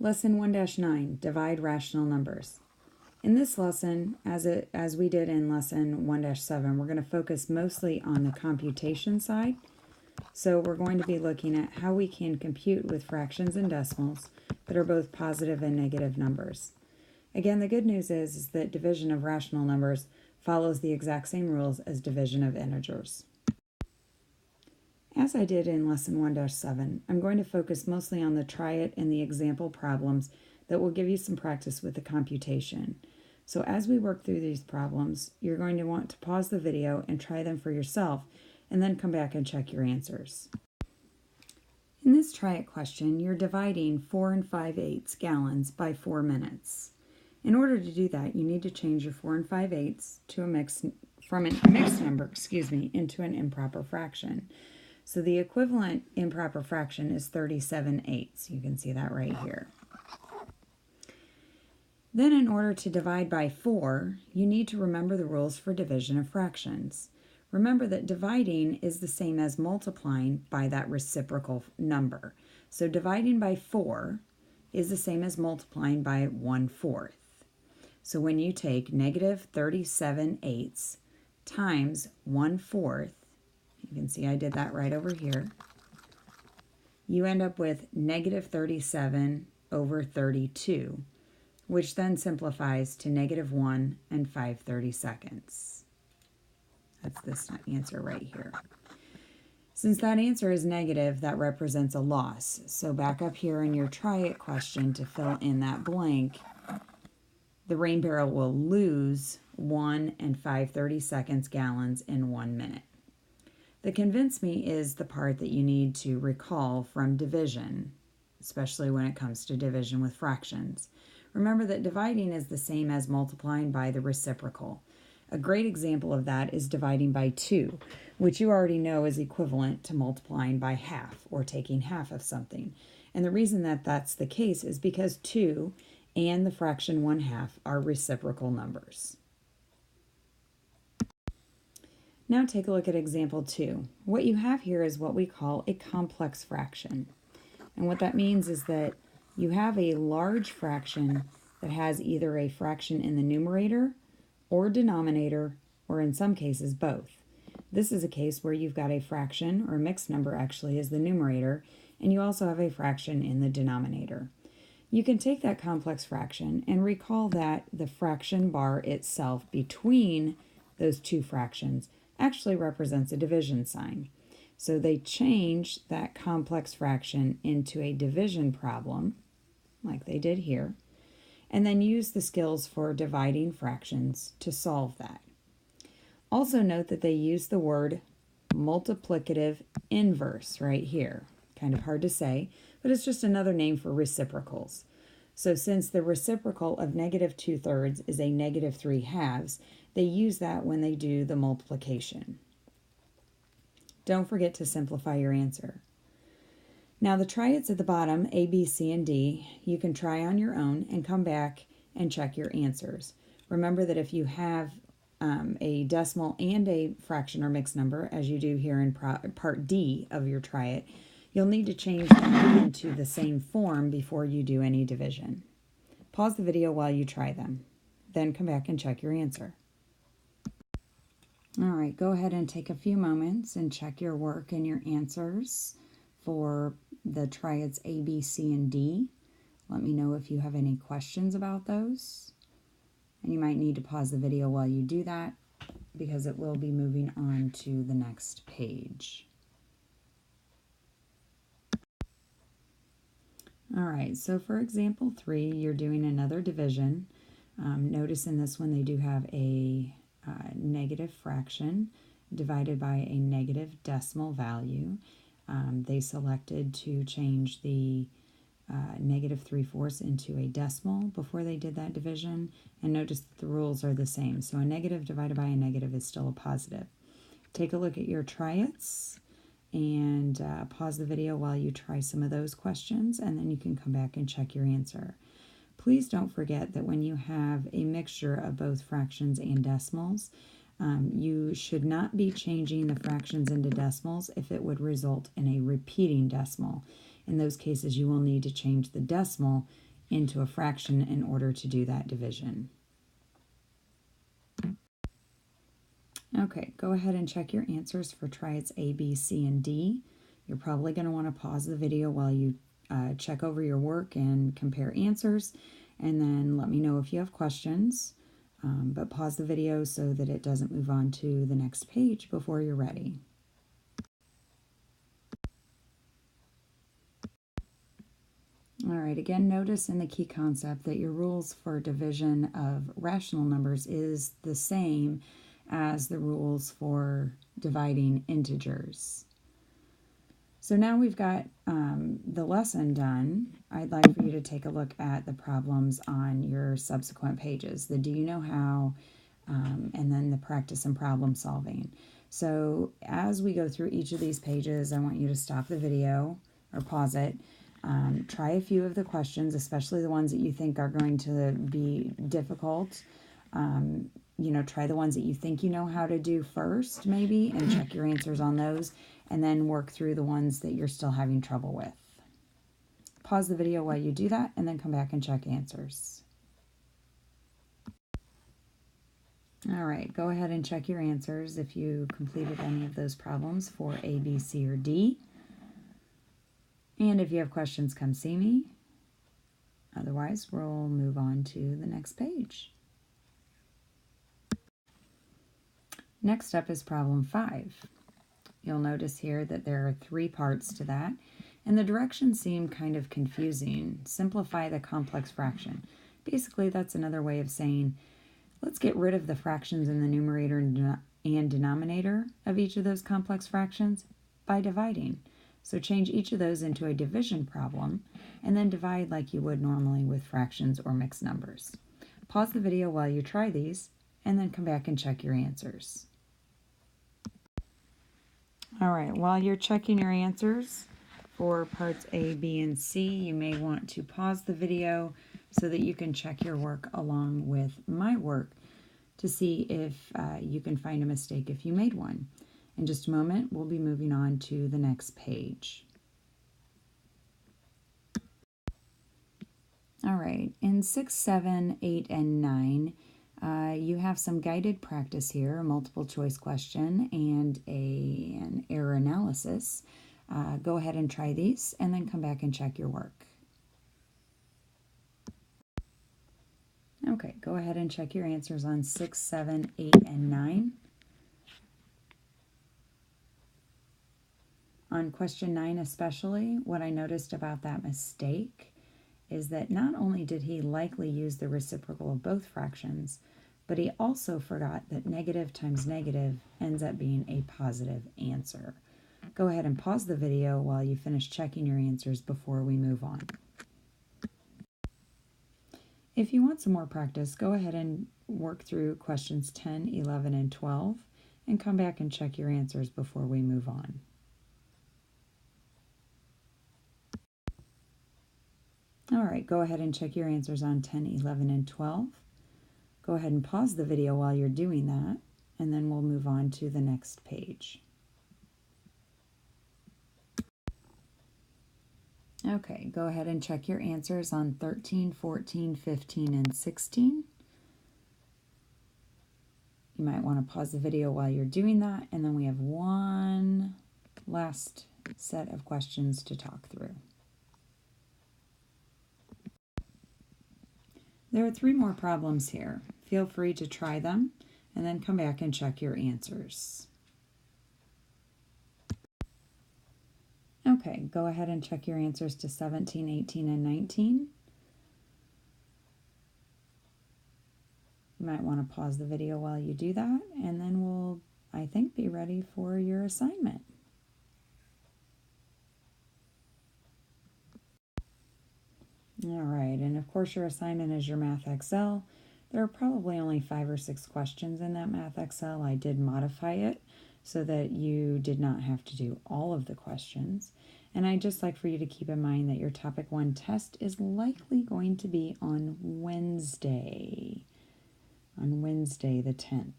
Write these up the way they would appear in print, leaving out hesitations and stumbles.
Lesson 1-9, Divide Rational Numbers. In this lesson, as we did in Lesson 1-7, we're going to focus mostly on the computation side. So we're going to be looking at how we can compute with fractions and decimals that are both positive and negative numbers. Again, the good news is that division of rational numbers follows the exact same rules as division of integers. As I did in Lesson 1-7, I'm going to focus mostly on the try it and the example problems that will give you some practice with the computation. So as we work through these problems, you're going to want to pause the video and try them for yourself, and then come back and check your answers. In this try it question, you're dividing 4 5/8 gallons by 4 minutes. In order to do that, you need to change your 4 5/8 to from a mixed number, into an improper fraction. So the equivalent improper fraction is 37/8. You can see that right here. Then in order to divide by 4, you need to remember the rules for division of fractions. Remember that dividing is the same as multiplying by that reciprocal number. So dividing by 4 is the same as multiplying by 1/4. So when you take negative 37/8 times 1/4, you can see I did that right over here, you end up with negative 37 over 32, which then simplifies to negative 1 5/32. That's this answer right here. Since that answer is negative, that represents a loss. So back up here in your try it question to fill in that blank, the rain barrel will lose 1 5/32 gallons in 1 minute. The convince me is the part that you need to recall from division, especially when it comes to division with fractions. Remember that dividing is the same as multiplying by the reciprocal. A great example of that is dividing by 2, which you already know is equivalent to multiplying by half, or taking half of something. And the reason that that's the case is because 2 and the fraction 1/2 are reciprocal numbers. Now take a look at example 2. What you have here is what we call a complex fraction. And what that means is that you have a large fraction that has either a fraction in the numerator or denominator, or in some cases both. This is a case where you've got a fraction, or a mixed number actually, is the numerator, and you also have a fraction in the denominator. You can take that complex fraction and recall that the fraction bar itself between those two fractions actually represents a division sign. So they change that complex fraction into a division problem, like they did here, and then use the skills for dividing fractions to solve that. Also note that they use the word multiplicative inverse right here. Kind of hard to say, but it's just another name for reciprocals. So since the reciprocal of negative 2/3 is a negative 3/2, they use that when they do the multiplication. Don't forget to simplify your answer. Now the try it's at the bottom, A, B, C, and D, you can try on your own and come back and check your answers. Remember that if you have a decimal and a fraction or mixed number, as you do here in part D of your try it, you'll need to change them into the same form before you do any division. Pause the video while you try them. Then come back and check your answer. All right, go ahead and take a few moments and check your work and your answers for the try it's A, B, C, and D. Let me know if you have any questions about those. And you might need to pause the video while you do that, because it will be moving on to the next page. All right, so for example 3, you're doing another division. Notice in this one they do have a negative fraction divided by a negative decimal value. They selected to change the negative 3/4 into a decimal before they did that division, and notice that the rules are the same. So a negative divided by a negative is still a positive. Take a look at your try-its and pause the video while you try some of those questions, and then you can come back and check your answer. Please don't forget that when you have a mixture of both fractions and decimals, you should not be changing the fractions into decimals if it would result in a repeating decimal. In those cases, you will need to change the decimal into a fraction in order to do that division. Okay, go ahead and check your answers for triads A, B, C, and D. You're probably going to want to pause the video while you check over your work and compare answers, and then let me know if you have questions. But pause the video so that it doesn't move on to the next page before you're ready. All right, again, notice in the key concept that your rules for division of rational numbers is the same as the rules for dividing integers. So now we've got the lesson done. I'd like for you to take a look at the problems on your subsequent pages, the do you know how, and then the practice and problem solving. So as we go through each of these pages, I want you to stop the video or pause it. Try a few of the questions, especially the ones that you think are going to be difficult. Try the ones that you think you know how to do first, maybe, and check your answers on those, and then work through the ones that you're still having trouble with. Pause the video while you do that, and then come back and check answers. All right, go ahead and check your answers if you completed any of those problems for A, B, C, or D. And if you have questions, come see me. Otherwise, we'll move on to the next page. Next up is problem 5. You'll notice here that there are 3 parts to that, and the directions seem kind of confusing. Simplify the complex fraction. Basically, that's another way of saying, let's get rid of the fractions in the numerator and denominator of each of those complex fractions by dividing. So change each of those into a division problem, and then divide like you would normally with fractions or mixed numbers. Pause the video while you try these, and then come back and check your answers. All right, while you're checking your answers for parts A, B, and C, you may want to pause the video so that you can check your work along with my work to see if you can find a mistake if you made one. In just a moment, we'll be moving on to the next page. All right, in 6, 7, 8, and 9, you have some guided practice here, a multiple choice question, and an error analysis. Go ahead and try these, and then come back and check your work. Okay, go ahead and check your answers on 6, 7, 8, and 9. On question 9 especially, what I noticed about that mistake is that not only did he likely use the reciprocal of both fractions, but he also forgot that negative times negative ends up being a positive answer. Go ahead and pause the video while you finish checking your answers before we move on. If you want some more practice, go ahead and work through questions 10, 11, and 12, and come back and check your answers before we move on. All right, go ahead and check your answers on 10, 11, and 12. Go ahead and pause the video while you're doing that, and then we'll move on to the next page. Okay, go ahead and check your answers on 13, 14, 15, and 16. You might want to pause the video while you're doing that, and then we have one last set of questions to talk through. There are 3 more problems here. Feel free to try them, and then come back and check your answers. Okay, go ahead and check your answers to 17, 18, and 19. You might want to pause the video while you do that, and then we'll, I think, be ready for your assignment. All right, and of course your assignment is your Math Excel. There are probably only 5 or 6 questions in that Math Excel. I did modify it so that you did not have to do all of the questions. And I'd just like for you to keep in mind that your Topic 1 test is likely going to be on Wednesday the 10th.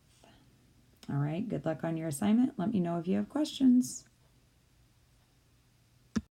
All right, good luck on your assignment. Let me know if you have questions.